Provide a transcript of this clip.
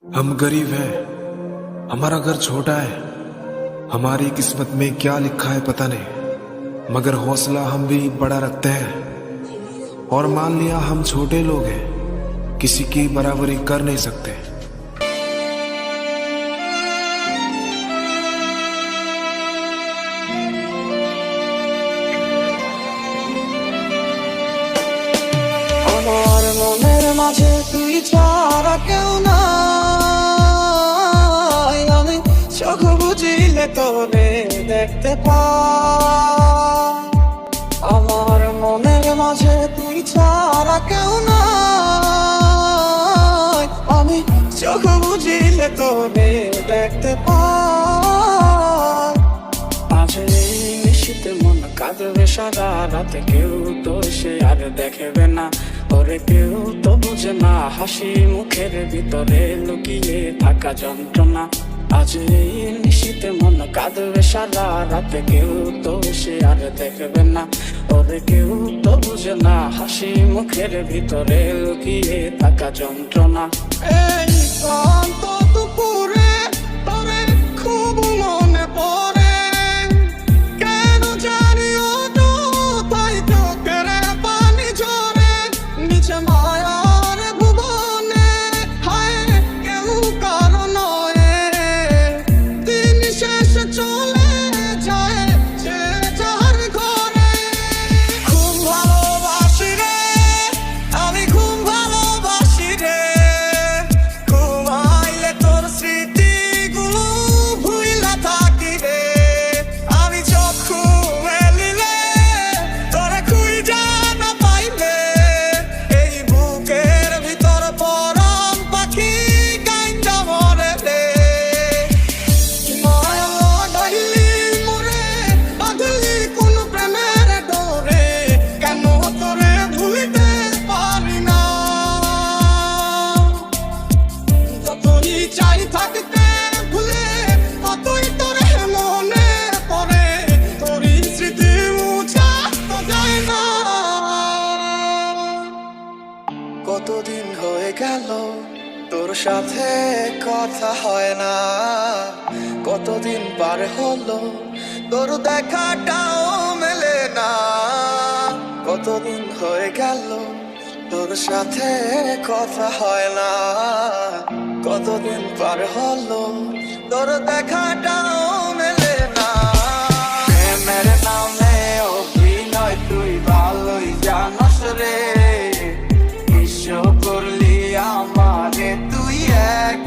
हम गरीब हैं, हमारा घर छोटा है, हमारी किस्मत में क्या लिखा है पता नहीं, मगर हौसला हम भी बड़ा रखते हैं। और मान लिया हम छोटे लोग हैं, किसी की बराबरी कर नहीं सकते। আমার মনের মাঝে তুই ছাড়া কেউ নাই, আমি চোখ বুঝিলে তোরে দেখতে পাই। আমার মনের মাঝে তুই ছাড়া কেউ নাই, আমি চোখ বুঝিলে তোরে দেখতে পাই। মাঝে নিশীতে মন কাঁদবে সারা রাতে, কেউ তো সে আর দেখবে না, ওরে কেউ তো বুঝে না হাসি মুখের ভিতরে লুকিয়ে থাকা যন্ত্রণা। আজ এই নিশীতে মন কাঁদবে সারা রাতে, কেউ তো সে আর দেখবে না, ওরে কেউ তো বুঝে না হাসি মুখের ভিতরে লুকিয়ে থাকা যন্ত্রণা। এই শান্ত দুপুরে তোরে খুব মনে পড়ে, কতদিন হয়ে গেল তোর সাথে কথা হয় না, কতদিন পার হলো তোর দেখাটাও মেলে না। কতদিন হয়ে গেল তোর সাথে কথা হয় না, কতদিন পার হলো তোর দেখাটাও মেলে না। প্রেমের নামে অভিনয় তুই ভালোই জানস রে, করলি আমারে তুই এক